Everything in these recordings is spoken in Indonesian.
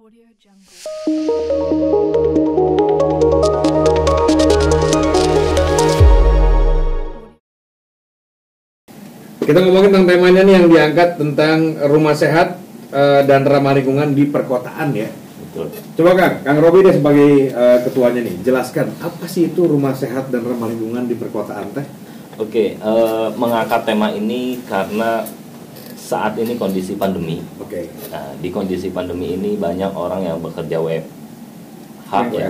Kita ngomongin tentang temanya nih yang diangkat tentang rumah sehat dan ramah lingkungan di perkotaan ya. Betul. Coba Kang Robi deh sebagai ketuanya nih, jelaskan apa sih itu rumah sehat dan ramah lingkungan di perkotaan teh? Oke, mengangkat tema ini karena saat ini kondisi pandemi. Oke. Nah, di kondisi pandemi ini banyak orang yang bekerja WFH ya.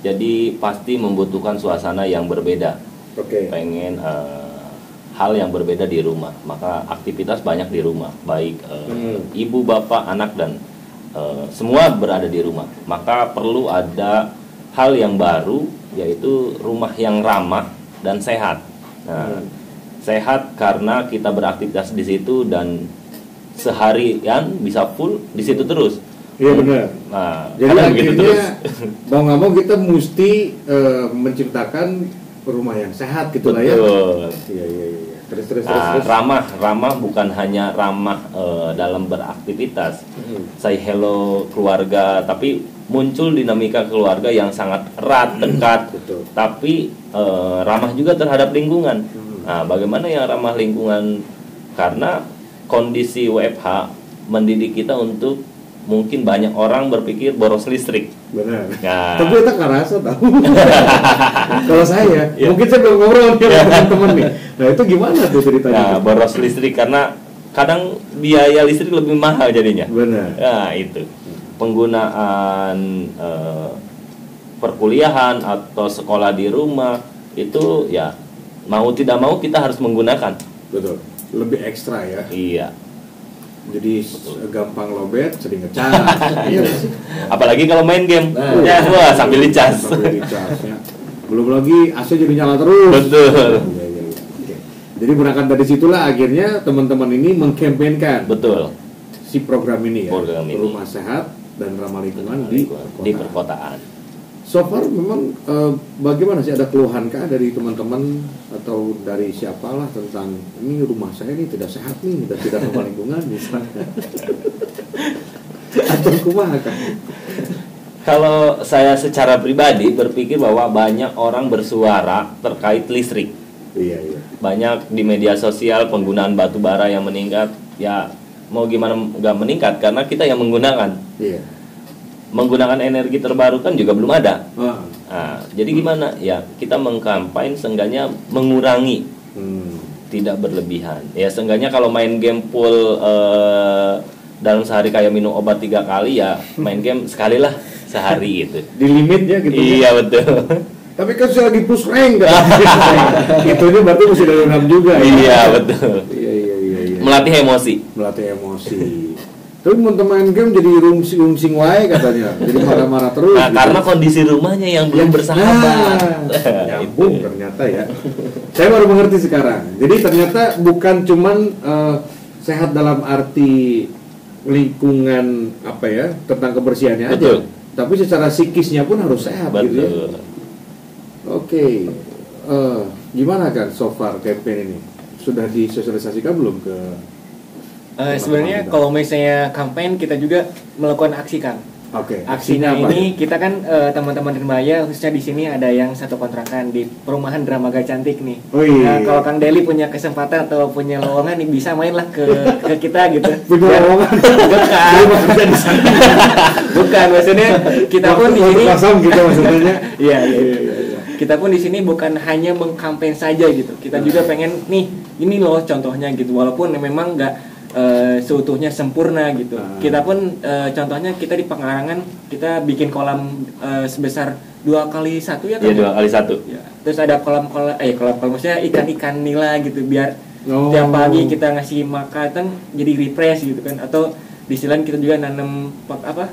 Jadi pasti membutuhkan suasana yang berbeda. Oke. Pengen hal yang berbeda di rumah, maka aktivitas banyak di rumah, baik ibu, bapak, anak dan semua berada di rumah. Maka perlu ada hal yang baru, yaitu rumah yang ramah dan sehat. Nah, sehat karena kita beraktivitas di situ dan seharian bisa full di situ terus. Iya benar. Nah, jadi akhirnya mau nggak mau kita mesti menciptakan rumah yang sehat gitu lah ya. Iya. Terus. Ramah bukan hanya ramah dalam beraktivitas. Say hello keluarga, tapi muncul dinamika keluarga yang sangat erat, dekat. Tapi ramah juga terhadap lingkungan. Nah, bagaimana yang ramah lingkungan? Karena kondisi WFH mendidik kita untuk mungkin banyak orang berpikir boros listrik. Benar. Nah. Tapi kita nggak rasa tahu. Kalau saya, mungkin saya belum ngobrol dengan teman-teman nih. Nah itu gimana tuh ceritanya? Nah, boros listrik karena kadang biaya listrik lebih mahal jadinya. Benar. Nah itu penggunaan perkuliahan atau sekolah di rumah itu ya mau tidak mau kita harus menggunakan. Betul. Lebih ekstra ya. Iya. Jadi gampang lobet, sering ngecas. Iya sih. Apalagi kalau main game, wah sambil dicas. Ya. Belum lagi AC jadi nyala terus. Betul. Ya. Oke. Jadi berangkat dari situlah akhirnya teman-teman ini mengkampanyekan. Betul. Si program ini ya. Program ini. Rumah sehat dan ramah lingkungan di perkotaan. So far memang bagaimana sih, ada keluhankah dari teman-teman atau dari siapalah tentang ini rumah saya ini tidak sehat nih, tidak ramah lingkungan misalnya? Atau kumaha kan? Kalau saya secara pribadi berpikir bahwa banyak orang bersuara terkait listrik. Iya. Banyak di media sosial penggunaan batu bara yang meningkat. Ya mau gimana nggak meningkat karena kita yang menggunakan. Iya. Menggunakan energi terbarukan juga belum ada. Nah, jadi gimana? Ya kita mengkampanye seenggaknya mengurangi, tidak berlebihan. Ya seenggaknya kalau main game full dalam sehari kayak minum obat 3 kali, ya main game sekali lah sehari gitu. Di limitnya gitu. Iya betul. Tapi kan saya lagi push rank kan. Itunya berarti mesti dari 6 juga. Iya betul. Iya. Melatih emosi. Tapi teman-teman game jadi rungsing wae katanya, jadi marah-marah terus. Nah, gitu. Karena kondisi rumahnya yang belum bersahabat. Nyambung ternyata ya. Saya baru mengerti sekarang. Jadi ternyata bukan cuman sehat dalam arti lingkungan apa ya, tentang kebersihannya aja, tapi secara psikisnya pun harus sehat. Gitu ya. Oke. Gimana kan so far campaign ini? Sudah disosialisasikan belum ke sebenarnya kalau misalnya kampanye kita juga melakukan aksi kan. Oke. Aksinya ini kita kan teman-teman Rimaya khususnya di sini ada yang satu kontrakan di perumahan Dramaga Cantik nih. Oh iya. Nah, kalau Kang Deli punya kesempatan atau punya lowongan nih bisa mainlah ke kita gitu. Punya lowongan. Bukan maksudnya kita pun di sini kosong gitu maksudnya. Iya. Kita pun di sini bukan hanya mengkampanye saja gitu. Kita juga pengen nih ini loh contohnya gitu, walaupun memang nggak seutuhnya sempurna gitu. Kita pun contohnya kita di Pengarangan kita bikin kolam sebesar 2x1 ya kan? Iya 2x1. Ya. Terus ada kolam maksudnya ikan nila gitu biar tiap pagi kita ngasih makan jadi refresh gitu kan. Atau di selain kita juga nanam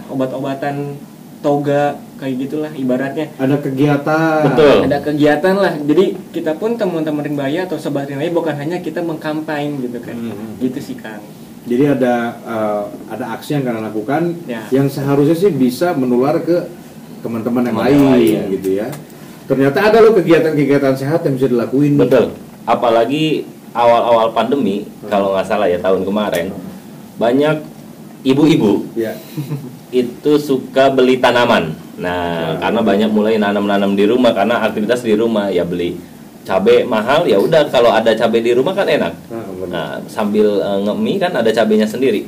obat-obatan toga kayak gitulah ibaratnya. Ada kegiatan. Betul. Ada kegiatan lah. Jadi kita pun teman-teman Rimaya atau sobat Rimaya bukan hanya kita mengkampanye gitu kan. Gitu sih Kang. Jadi ada aksi yang kalian lakukan yang seharusnya sih bisa menular ke teman-teman yang lain gitu ya. Ternyata ada loh kegiatan-kegiatan sehat yang bisa dilakuin. Betul. Apalagi awal-awal pandemi kalau nggak salah ya tahun kemarin banyak ibu-ibu Ya. itu suka beli tanaman. Nah, karena banyak mulai nanam-nanam di rumah karena aktivitas di rumah ya beli cabai mahal ya udah kalau ada cabai di rumah kan enak. Nah, sambil nge-mie kan ada cabainya sendiri.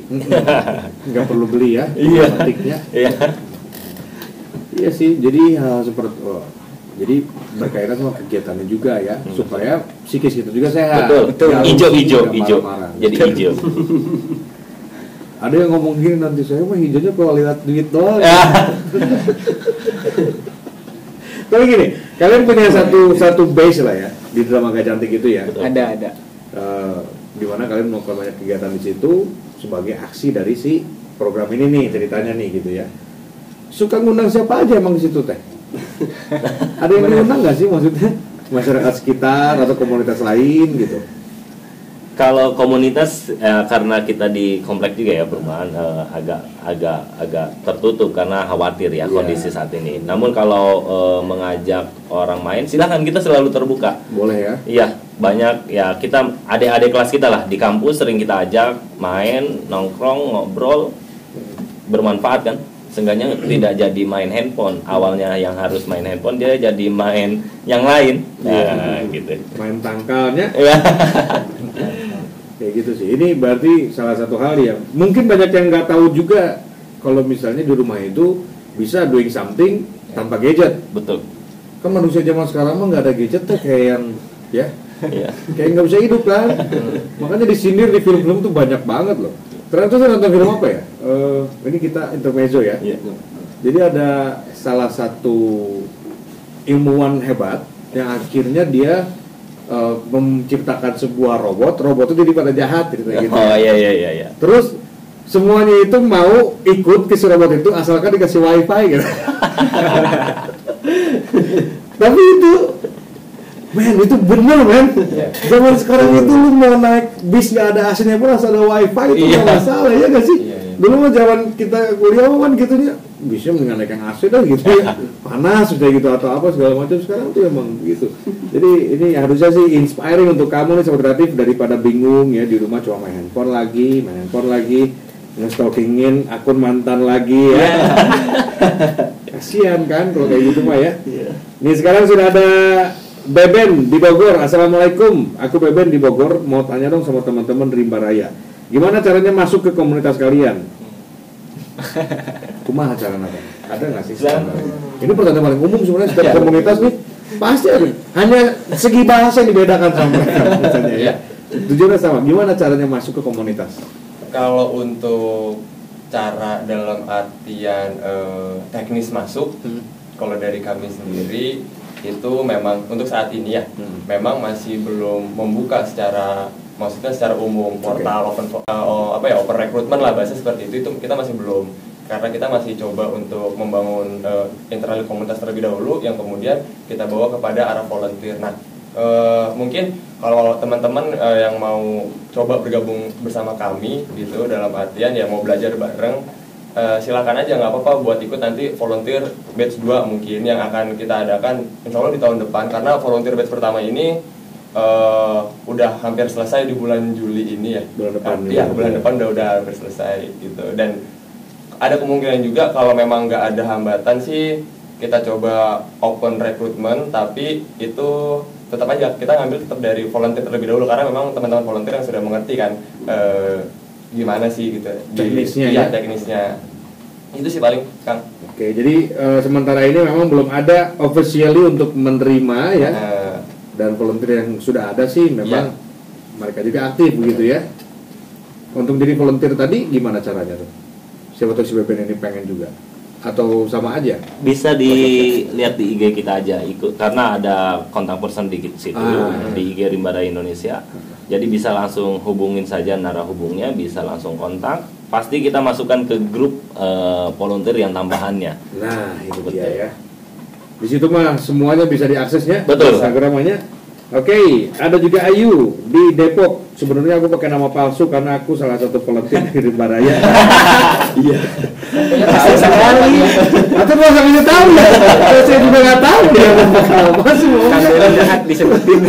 Nggak perlu beli ya. Iya. Petiknya. Iya. Iya sih. Jadi hal seperti jadi berkaitan sama kegiatannya juga ya, supaya psikis kita juga sehat. Betul. Jangan Hijau. marah-marah. Jadi hijau. Ada yang ngomong gini nanti saya mah hijaunya kalau lihat duit doang. Tapi gini, kalian punya satu base lah ya di drama Gak Cantik itu ya. Ada. Di mana kalian melakukan banyak kegiatan di situ sebagai aksi dari si program ini nih ceritanya nih gitu ya. Suka ngundang siapa aja emang di situ teh? Ada yang diundang nggak sih maksudnya masyarakat sekitar atau komunitas lain gitu? Kalau komunitas karena kita di komplek juga ya perumahan agak tertutup karena khawatir ya kondisi saat ini. Namun kalau mengajak orang main silahkan, kita selalu terbuka. Boleh ya? Iya, banyak ya, kita adik-adik kelas kita lah di kampus sering kita ajak main, nongkrong, ngobrol, bermanfaat kan. Seenggaknya tidak jadi main handphone. Awalnya yang harus main handphone dia jadi main yang lain. Nah, gitu. Main tangkalnya. Kayak gitu sih. Ini berarti salah satu hal yang mungkin banyak yang nggak tahu juga kalau misalnya di rumah itu bisa doing something tanpa gadget. Betul. Kan manusia zaman sekarang mah nggak ada gadget tuh kayak yang ya kayak nggak bisa hidup kan. Makanya disindir di film-film tuh banyak banget loh. Ternyata saya nonton film apa ya? Ini kita intermezzo ya. Jadi ada salah satu ilmuwan hebat yang akhirnya dia menciptakan sebuah robot itu jadi pada jahat gitu. Oh iya. Terus semuanya itu mau ikut ke si robot itu asalkan dikasih wifi gitu. Tapi itu itu bener men. Zaman sekarang itu lu mau naik bis nggak ada AC-nya pun asal ada wifi itu nggak masalah ya nggak sih? Dulu mah zaman kita kuliah kan gitunya bisa mendingan naik yang AC dah gitu ya, panas sudah gitu atau apa segala macam. Sekarang tuh emang begitu. Jadi ini harusnya sih inspiring untuk kamu nih sobat kreatif, daripada bingung ya di rumah cuma main handphone lagi nge-stalkingin akun mantan lagi ya. Kasihan kan kalau kayak gitu mah ya. Nih sekarang sudah ada Beben di Bogor. Assalamualaikum, aku Beben di Bogor, mau tanya dong sama teman-teman Rimba Raya, gimana caranya masuk ke komunitas kalian? Kumaha caranya? Ada nggak sih? Ini pertanyaan paling umum sebenarnya. Setiap komunitas nih pasti ada. Hanya segi bahasa yang dibedakan sama mereka misalnya ya. Tujuannya sama. Gimana caranya masuk ke komunitas? Kalau untuk cara dalam artian teknis masuk, kalau dari kami sendiri itu memang untuk saat ini ya, memang masih belum membuka secara umum portal open recruitment lah bahasa seperti itu kita masih belum, karena kita masih coba untuk membangun internal komunitas terlebih dahulu yang kemudian kita bawa kepada arah volunteer. Nah mungkin kalau teman-teman yang mau coba bergabung bersama kami gitu dalam artian ya mau belajar bareng, silakan aja, nggak apa-apa buat ikut nanti volunteer batch 2 mungkin yang akan kita adakan insya Allah di tahun depan, karena volunteer batch pertama ini udah hampir selesai di bulan Juli ini ya. Bulan depan udah hampir selesai gitu. Dan ada kemungkinan juga kalau memang nggak ada hambatan sih kita coba open recruitment, tapi itu tetap aja kita ngambil tetap dari volunteer terlebih dahulu, karena memang teman-teman volunteer yang sudah mengerti kan gimana sih gitu teknisnya teknisnya itu sih paling Kang. Oke, jadi sementara ini memang belum ada officially untuk menerima ya. Dan volunteer yang sudah ada sih memang mereka juga aktif begitu ya. Untuk jadi volunteer tadi gimana caranya tuh? Siapa tahu si Beben ini pengen juga atau sama aja? Bisa dilihat di IG kita aja ikut, karena ada kontak person di situ di IG Rimba Raya Indonesia. Jadi bisa langsung hubungin saja, narah hubungnya bisa langsung kontak. Pasti kita masukkan ke grup volunteer yang tambahannya. Nah, itu dia ya. Di situ mah semuanya bisa diaksesnya. Betul. Instagramnya. Oke, ada juga Ayu di Depok. Sebenarnya aku pakai nama palsu karena aku salah satu volunteer di Rimba Raya. Iya. Sekali. Atau mau sambil tahu ya? Saya juga nggak tahu dia masih mau. Kamera jahat disebutin.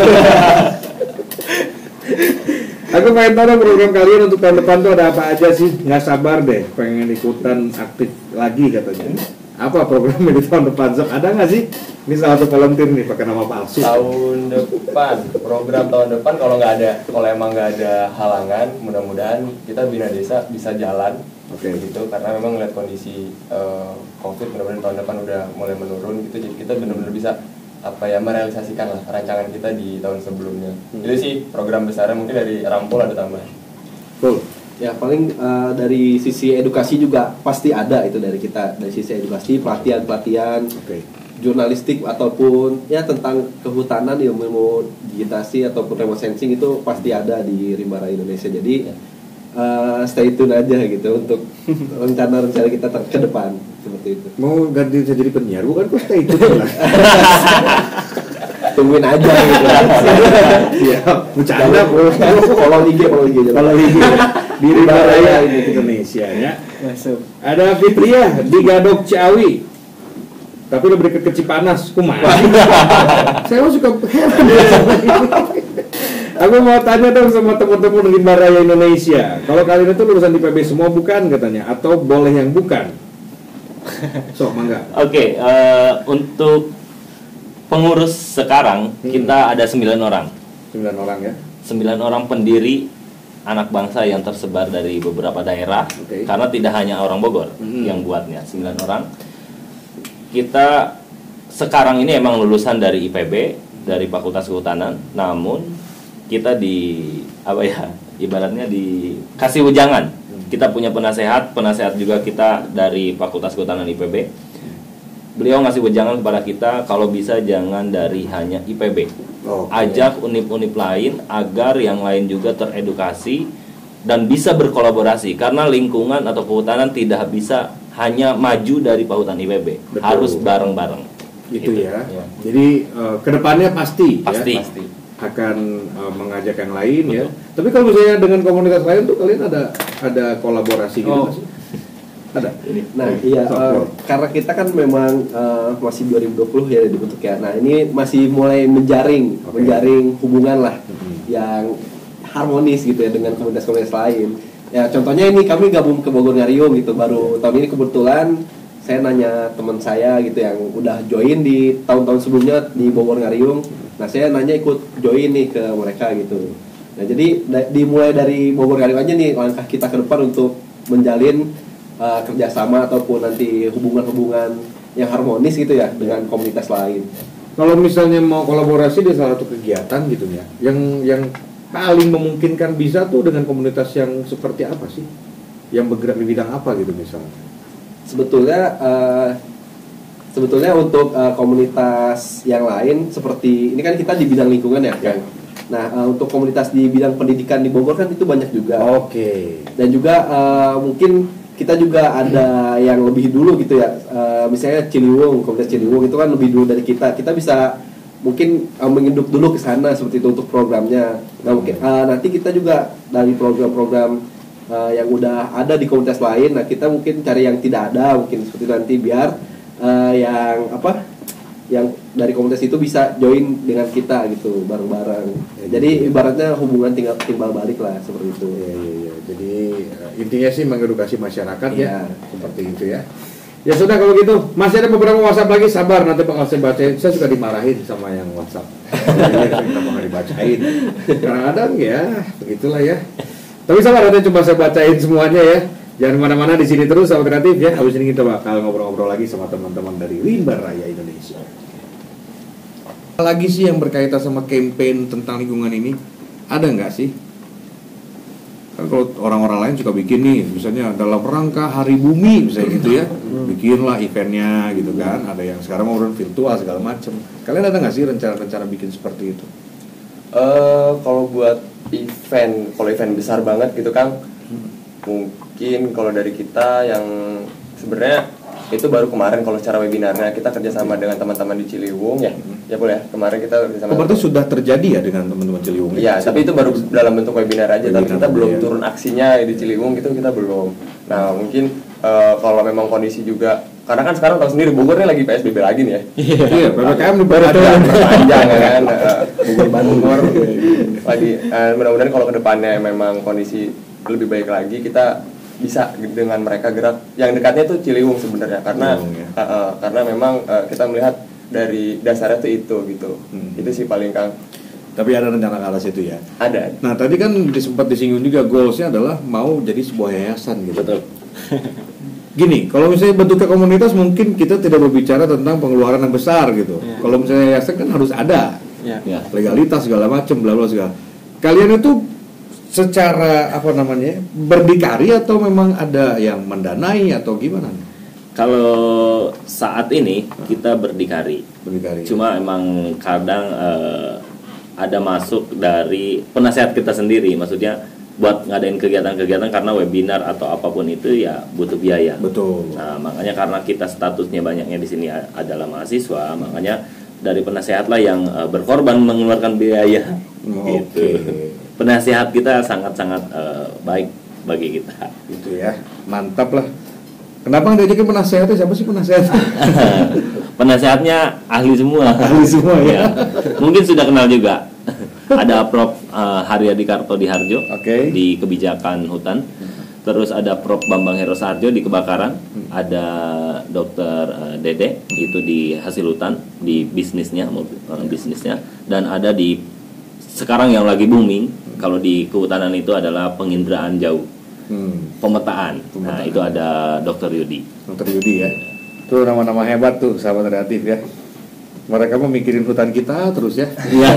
Aku pengen tahu dong program kalian untuk tahun depan tuh ada apa aja sih? Nggak sabar deh, pengen ikutan aktif lagi katanya. Apa programnya di tahun depan? Sok, ada nggak sih? Ini salah satu volunteer nih pakai nama palsu. Tahun depan, program tahun depan kalau emang nggak ada halangan, mudah-mudahan kita Bina Desa bisa jalan. Oke. Gitu, karena memang ngeliat kondisi COVID mudah-mudahan tahun depan udah mulai menurun gitu, jadi kita benar-benar bisa merealisasikan lah rancangan kita di tahun sebelumnya. Itu sih program besarnya, mungkin dari Rampol ada tambahan. Cool. Ya paling dari sisi edukasi juga pasti ada itu dari kita, dari sisi edukasi, pelatihan Oke. jurnalistik ataupun ya tentang kehutanan, ilmu digitasi ataupun remote sensing itu pasti ada di Rimba Raya Indonesia. Jadi stay tune aja gitu untuk rencana-rencana kita ke depan seperti itu. Mau ganti saya jadi penyiar bukan kok stay tune lah. Tungguin aja gitu. Iya, bercanda bos. Follow IG aja. Kalau ini di Rimba Raya Indonesia ya. Masuk. Ada Fitria di Gadok Ciawi. Tapi udah beri ke Cipanas, kumaha? Saya suka heran ya sama ini. Aku mau tanya dong sama teman-teman Rimba Raya Indonesia. Kalau kalian itu lulusan IPB semua bukan katanya, atau boleh yang bukan? Sok, mangga. Oke, untuk pengurus sekarang kita ada 9 orang. 9 orang ya. 9 orang pendiri anak bangsa yang tersebar dari beberapa daerah. Oke. Karena tidak hanya orang Bogor yang buatnya, 9 orang. Kita sekarang ini emang lulusan dari IPB, dari Fakultas Kehutanan, namun kita ibaratnya dikasih ujangan. Kita punya penasehat juga kita dari Fakultas Kehutanan IPB. Beliau ngasih wejangan kepada kita kalau bisa jangan dari hanya IPB. Ajak unip-unip lain agar yang lain juga teredukasi dan bisa berkolaborasi, karena lingkungan atau kehutanan tidak bisa hanya maju dari Pahutan IPB. Betul. Harus bareng-bareng. Itu Gitu. ya. Jadi kedepannya pasti. Pasti. Ya, akan mengajak yang lain. Betul. Ya. Tapi kalau misalnya dengan komunitas lain tuh kalian ada kolaborasi gitu nggak sih? Ada. Nah iya, karena kita kan memang masih 2020 ya dibentuk ya. Nah ini masih mulai menjaring hubungan lah yang harmonis gitu ya dengan komunitas-komunitas lain. Ya contohnya ini kami gabung ke Bogor Ngariung gitu, baru tahun ini kebetulan saya nanya teman saya gitu yang udah join di tahun-tahun sebelumnya di Bogor Ngariung. Nah saya nanya ikut join nih ke mereka gitu. Nah jadi dimulai dari Bogor Ngariung aja nih langkah kita ke depan untuk menjalin kerjasama ataupun nanti hubungan-hubungan yang harmonis gitu ya dengan komunitas lain. Kalau misalnya mau kolaborasi di salah satu kegiatan gitu ya, yang paling memungkinkan bisa tuh dengan komunitas yang seperti apa sih? Yang bergerak di bidang apa gitu misalnya? Sebetulnya untuk komunitas yang lain seperti ini kan kita di bidang lingkungan ya, Kang. Nah, untuk komunitas di bidang pendidikan di Bogor kan itu banyak juga. Oke. Dan juga mungkin kita juga ada yang lebih dulu gitu ya, misalnya Ciliwung, komunitas Ciliwung itu kan lebih dulu dari kita. Kita bisa mungkin menginduk dulu ke sana seperti itu untuk programnya. Nah mungkin nanti kita juga dari program-program yang udah ada di komunitas lain, nah kita mungkin cari yang tidak ada mungkin seperti nanti biar yang dari komunitas itu bisa join dengan kita gitu bareng-bareng. Jadi ibaratnya hubungan timbal balik lah seperti itu. Iya. Jadi intinya sih mengedukasi masyarakat ya, Iya. seperti itu ya. Ya sudah kalau gitu, masih ada beberapa WhatsApp lagi, sabar nanti bakal saya bacain. Saya suka dimarahin sama yang WhatsApp. Kita bakal dibacain. Kadang-kadang ya, begitulah ya. Tapi sabar nanti coba saya bacain semuanya ya. Jangan kemana-mana di sini terus, sahabat kreatif ya. Habis ini kita bakal ngobrol-ngobrol lagi sama teman-teman dari Rimba Raya Indonesia. Apa lagi sih yang berkaitan sama campaign tentang lingkungan ini? Ada nggak sih? Kan kalau orang-orang lain suka bikin nih, misalnya dalam rangka Hari Bumi misalnya gitu ya, bikinlah eventnya gitu kan. Ada yang sekarang mau virtual segala macam. Kalian ada nggak sih rencana-rencana bikin seperti itu? Kalau buat event besar banget gitu Kang, mungkin kalau dari kita yang sebenarnya itu baru kemarin kalau secara webinarnya kita kerjasama dengan teman-teman di Ciliwung ya boleh kemarin kita kerjasama. Berarti sudah terjadi ya dengan teman-teman Ciliwung? Iya, tapi itu baru dalam bentuk webinar aja, tapi kita belum ya. turun aksinya di Ciliwung gitu, kita belum. Nah mungkin kalau memang kondisi juga, karena kan sekarang tahu sendiri Bogor ini lagi PSBB lagi nih ya. Iya, PPKM di baru panjang kan. Bogor lagi. Mudah-mudahan kalau kedepannya memang kondisi lebih baik lagi, kita bisa dengan mereka gerak. Yang dekatnya tuh Ciliwung sebenarnya, karena karena memang kita melihat dari dasarnya tuh itu gitu. Itu sih paling Kang. Tapi ada rencana ke arah situ ya. Ada. Nah tadi kan sempat disinggung juga goalsnya adalah mau jadi sebuah yayasan gitu. Betul. Gini, kalau misalnya bentuknya komunitas mungkin kita tidak berbicara tentang pengeluaran yang besar gitu. Kalau misalnya yayasan kan harus ada Ya. legalitas segala macam, bla bla segala. Kalian itu secara apa namanya berdikari atau memang ada yang mendanai atau gimana? Kalau saat ini kita berdikari. Berdikari. Cuma emang kadang ada masuk dari penasehat kita sendiri, maksudnya buat ngadain kegiatan-kegiatan karena webinar atau apapun itu ya butuh biaya. Betul. Nah, makanya karena kita statusnya banyaknya di sini adalah mahasiswa, makanya dari penasehat lah yang berkorban mengeluarkan biaya. Gitu. Penasehat kita sangat-sangat baik bagi kita. Gitu ya. Mantap lah. Kenapa nggak diajakin penasehatnya? Siapa sih penasehat? Penasehatnya ahli semua. Ahli semua ya. Mungkin sudah kenal juga. Ada Prof. Haryadi Kartodiharjo di kebijakan hutan. Terus ada Prof. Bambang Herosarjo di kebakaran. Ada Dr. Dede itu di hasil hutan di bisnisnya, bisnisnya. Dan ada di sekarang yang lagi booming kalau di kehutanan itu adalah penginderaan jauh. Pemetaan. Nah itu ada Dr. Yudi. Dr. Yudi ya. Tuh nama-nama hebat tuh sahabat kreatif ya. Mereka mau mikirin hutan kita terus ya. Iya.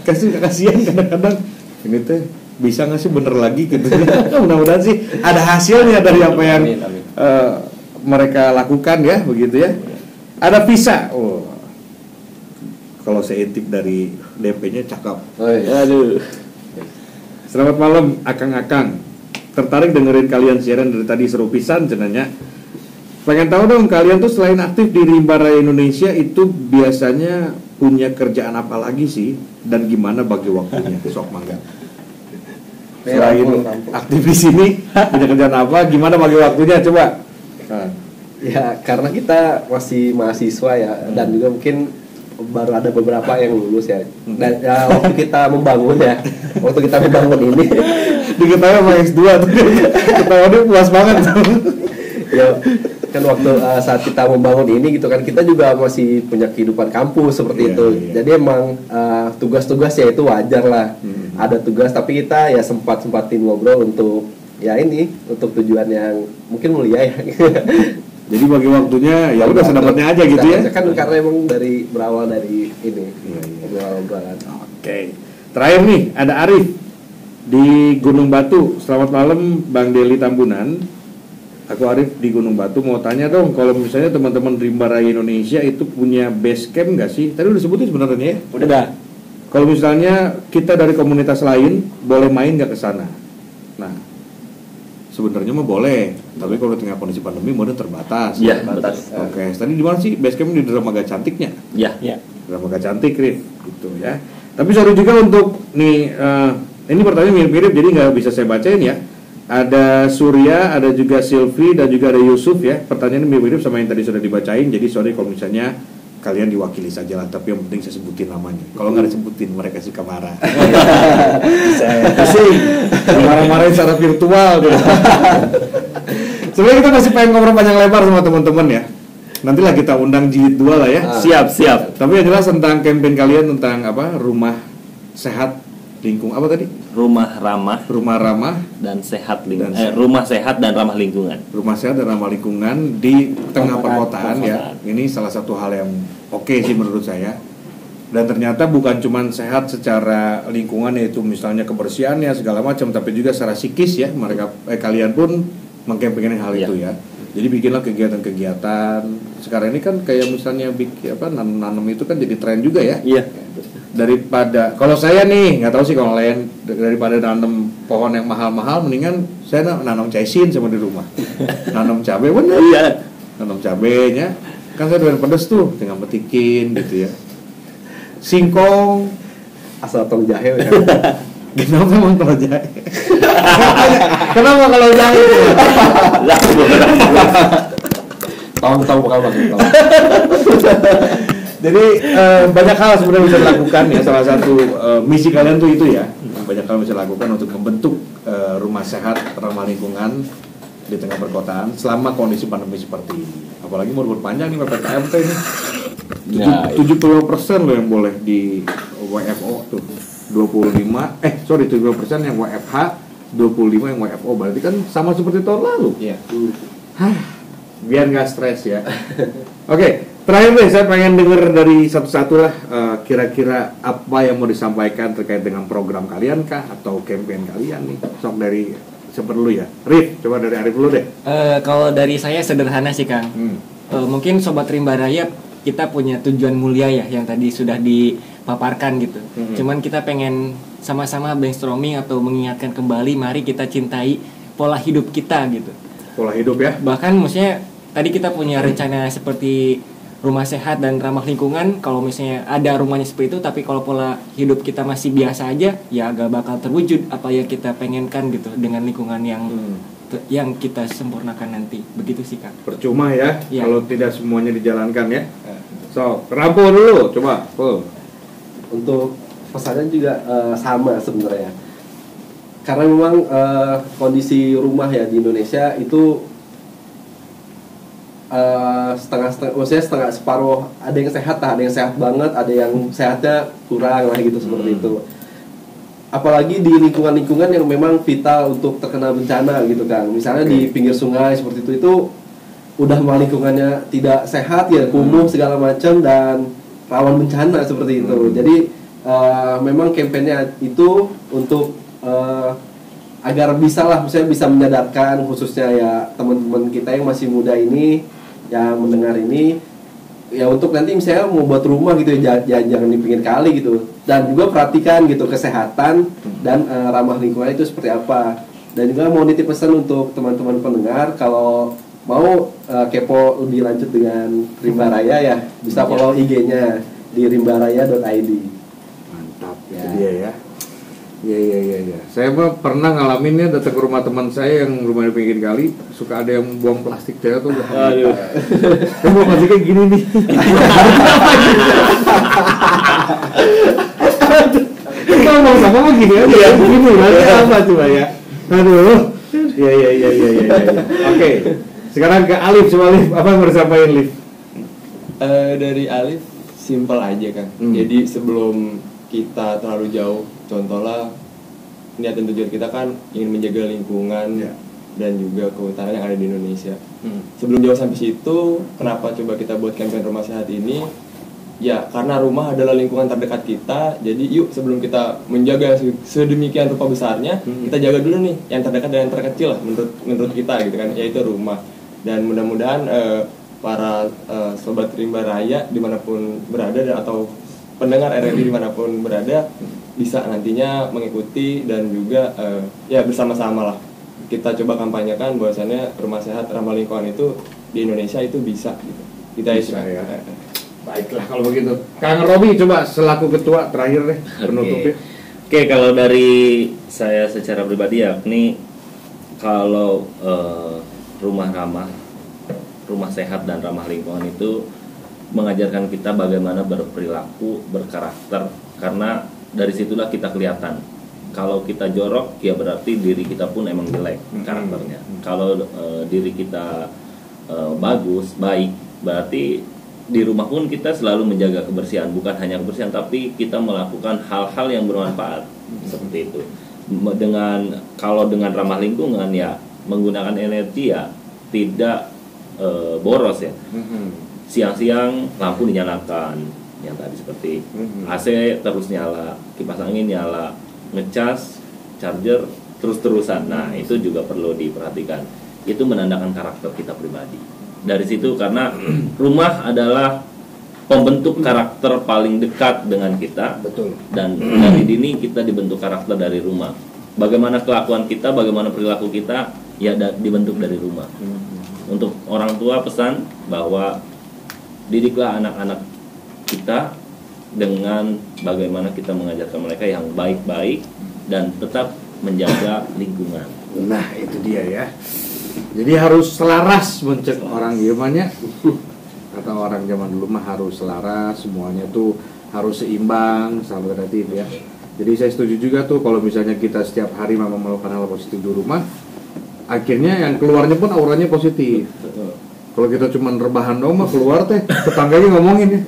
Kasihan kadang-kadang ini teh bisa nggak sih bener lagi gitu. Mudah-mudahan sih ada hasilnya dari apa yang mereka lakukan ya begitu ya. Ada visa. Oh. Kalau saya intip dari DP-nya cakep. Aduh. Selamat malam akang-akang. Tertarik dengerin kalian siaran dari tadi, seru pisan cenanya. Pengen tahu dong kalian tuh selain aktif di Rimba Raya Indonesia itu biasanya punya kerjaan apa lagi sih dan gimana bagi waktunya? Sok mangga. Selain aktif di sini punya kerjaan apa? Gimana bagi waktunya coba? Nah. Ya karena kita masih mahasiswa ya dan juga mungkin baru ada beberapa yang lulus ya. Dan ya, waktu kita membangun ini diketahui sama S2 tuh. Ketahuannya puas banget. Ya kan waktu saat kita membangun ini gitu kan kita juga masih punya kehidupan kampus seperti itu. Jadi emang tugas-tugasnya itu wajar lah. Ada tugas tapi kita ya sempatin ngobrol untuk ya ini untuk tujuan yang mungkin mulia ya. Jadi bagi waktunya ya udah sedapatnya aja gitu ya. Kan karena emang berawal dari ini obrolan. Oke. Terakhir nih ada Arif di Gunung Batu. Selamat malam Bang Deli Tambunan. Aku Arif di Gunung Batu mau tanya dong kalau misalnya teman-teman Rimba Raya Indonesia itu punya base camp nggak sih? Tadi udah sebutin sebenarnya ya. Udah. Kalau misalnya kita dari komunitas lain boleh main nggak ke sana? Nah, sebenarnya mah boleh, tapi kalau tengah kondisi pandemi mode terbatas. Iya, terbatas. Oke, tadi di mana sih base camp di Dermaga Cantiknya? Iya. Dermaga Cantik, Rif, gitu ya. Tapi sorry juga untuk nih, ini pertanyaan mirip-mirip, jadi nggak bisa saya bacain ya. Ada Surya, ada juga Silvi, dan juga ada Yusuf ya. Pertanyaan mirip-mirip sama yang tadi sudah dibacain, jadi sorry kalau misalnya kalian diwakili saja lah, tapi yang penting saya sebutin namanya. Kalau nggak disebutin mereka suka marah. Saya marah-marahin secara virtual gitu. Sebenarnya kita masih pengen ngobrol panjang lebar sama teman-teman ya. Nantilah kita undang jilid 2 lah ya. Siap. Tapi yang jelas tentang campaign kalian tentang apa? Rumah sehat lingkung apa tadi? Rumah ramah dan sehat rumah sehat dan ramah lingkungan. Rumah sehat dan ramah lingkungan di tengah perkotaan ya. Ini salah satu hal yang oke sih menurut saya. Dan ternyata bukan cuma sehat secara lingkungan yaitu misalnya kebersihannya segala macam, tapi juga secara psikis ya. Kalian pun mengkampanyekan hal itu ya. Jadi bikinlah kegiatan-kegiatan. Sekarang ini kan kayak misalnya nanam itu kan jadi tren juga ya. Iya. Daripada kalau saya nih nggak tahu sih kalau lain, daripada nanam pohon yang mahal-mahal mendingan saya nanam caisin sama di rumah. Nanam cabai bener. Iya. Nanam cabainya kan saya doyan pedes tuh, tinggal metikin gitu ya. Singkong asal tong jahe ya. Kenapa emang kalau jahe? Kenapa kalau jahe? Tahu bakal banget. Jadi banyak hal sebenarnya bisa dilakukan ya. Salah satu misi kalian tuh itu ya. Banyak hal bisa dilakukan untuk membentuk rumah sehat ramah lingkungan di tengah perkotaan selama kondisi pandemi seperti ini. Apalagi mau berpanjang nih PPKM ini. 70% loh yang boleh di WFO tuh. 75% yang WFH, 25 yang WFO. Berarti kan sama seperti tahun lalu. Iya. Biar nggak stres ya. Oke, terakhir deh saya pengen dengar dari satu-satu lah kira-kira apa yang mau disampaikan terkait dengan program kalian kah atau campaign kalian nih. Sok dari siapa dulu ya? Rif, coba dari Arif dulu deh. Kalau dari saya sederhana sih Kang. Mungkin Sobat Rimba Raya kita punya tujuan mulia ya yang tadi sudah dipaparkan gitu. Cuman kita pengen sama-sama brainstorming atau mengingatkan kembali, mari kita cintai pola hidup kita gitu. Pola hidup ya. Bahkan maksudnya tadi kita punya rencana seperti rumah sehat dan ramah lingkungan. Kalau misalnya ada rumahnya seperti itu, tapi kalau pola hidup kita masih biasa aja, ya agak bakal terwujud apa yang kita pengenkan gitu dengan lingkungan yang kita sempurnakan nanti. Begitu sih Kak. Percuma ya, Ya. kalau tidak semuanya dijalankan ya. So, Rampo dulu, coba. Untuk pesannya juga sama sebenarnya. Karena memang kondisi rumah ya di Indonesia itu setengah-setengah, maksudnya setengah separuh, ada yang sehat, ada yang sehat banget, ada yang sehatnya kurang lah gitu seperti itu. Apalagi di lingkungan-lingkungan yang memang vital untuk terkena bencana gitu kan. Misalnya di pinggir sungai seperti itu udah malah lingkungannya tidak sehat ya, kumuh segala macam dan rawan bencana seperti itu. Jadi memang kampanye itu untuk agar bisa lah, misalnya bisa menyadarkan khususnya ya teman-teman kita yang masih muda ini yang mendengar ini ya, untuk nanti misalnya mau buat rumah gitu ya jangan di pinggir kali gitu, dan juga perhatikan gitu kesehatan dan ramah lingkungan itu seperti apa. Dan juga mau nitip pesan untuk teman-teman pendengar, kalau mau kepo lebih lanjut dengan Rimba Raya ya bisa follow IG-nya di rimbaraya.id. Mantap, itu dia ya. Iya. Saya mah pernah ngalaminnya, datang ke rumah teman saya yang rumahnya pinggir kali, suka ada yang buang plastik saya tuh. Aduh. Kan buang plastiknya gini nih. Kalau mau sama mah gini aja ya, begini nanti apa coba ya. Aduh. Iya. Oke. Sekarang ke Alif, coba Alif, apa yang mau disampaikan Alif? Dari Alif simpel aja kan. Jadi sebelum kita terlalu jauh, contohnya niat dan tujuan kita kan ingin menjaga lingkungan dan juga kehutanan yang ada di Indonesia. Sebelum jauh sampai situ, kenapa coba kita buat kampanye rumah sehat ini? Ya karena rumah adalah lingkungan terdekat kita. Jadi yuk sebelum kita menjaga sedemikian rupa besarnya, kita jaga dulu nih yang terdekat dan yang terkecil lah menurut kita gitu kan, yaitu rumah. Dan mudah-mudahan para sobat Rimba Raya dimanapun berada atau pendengar RRI dimanapun berada bisa nantinya mengikuti dan juga ya bersama-sama lah kita coba kampanyekan bahwasannya rumah sehat ramah lingkungan itu di Indonesia itu bisa gitu. Kita bisa ya. Baiklah kalau begitu. Kang Robi coba selaku ketua terakhir deh penutupnya. Oke, kalau dari saya secara pribadi ya, ini kalau rumah sehat dan ramah lingkungan itu mengajarkan kita bagaimana berperilaku, berkarakter, karena dari situlah kita kelihatan. Kalau kita jorok, ya berarti diri kita pun emang jelek karakternya. Kalau diri kita bagus, baik, berarti di rumah pun kita selalu menjaga kebersihan. Bukan hanya kebersihan, tapi kita melakukan hal-hal yang bermanfaat seperti itu. Kalau dengan ramah lingkungan ya menggunakan energi ya tidak boros ya. Siang-siang lampu dinyalakan, yang tadi seperti AC terus nyala, kipas angin nyala, ngecas, charger terus-terusan. Nah itu juga perlu diperhatikan. Itu menandakan karakter kita pribadi. Dari situ, karena rumah adalah pembentuk karakter paling dekat dengan kita. Betul. Dan dari dini kita dibentuk karakter dari rumah. Bagaimana kelakuan kita, bagaimana perilaku kita, ya dibentuk dari rumah. Untuk orang tua pesan bahwa didiklah anak-anak kita dengan bagaimana kita mengajarkan mereka yang baik-baik dan tetap menjaga lingkungan. Nah itu dia ya. Jadi harus selaras mencek orang gimana atau orang zaman dulu mah harus selaras, semuanya tuh harus seimbang, sahabat kreatif ya. Jadi saya setuju juga tuh kalau misalnya kita setiap hari memang melakukan hal positif di rumah, akhirnya yang keluarnya pun auranya positif. Kalau kita cuma rebahan dong mah keluar teh tetangganya ngomongin ya,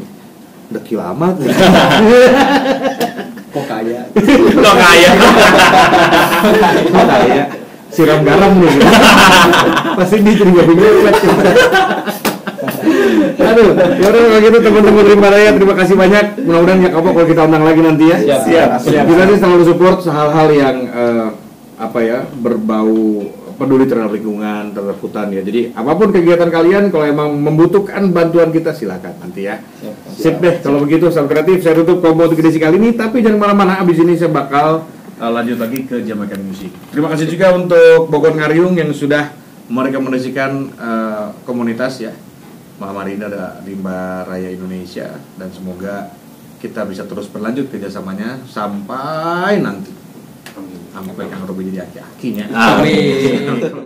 udah kilamat. Kok kaya? Kok kaya? Kayak siram garam nih. Pasti diterima bingung. Aduh, ya udah kalau gitu teman-teman Rimba Raya, terima kasih banyak. Mudah-mudahan ya kapok kalau kita undang lagi nanti ya. Siap. Kita sih selalu support hal-hal yang berbau peduli terhadap lingkungan, terhadap hutan ya. Jadi apapun kegiatan kalian, kalau emang membutuhkan bantuan kita silakan nanti ya. Sip deh, kalau begitu sahabat kreatif, saya tutup combo untuk edisi kali ini. Tapi jangan kemana-mana, abis ini saya bakal lanjut lagi ke Jamaican Music. Terima kasih juga untuk Bogor Ngariung yang sudah merekomendasikan komunitas ya Mahamarina dan Rimba Raya Indonesia, dan semoga kita bisa terus berlanjut kerjasamanya sampai nanti sampai Kang Robi jadi aki-akinya. Amin.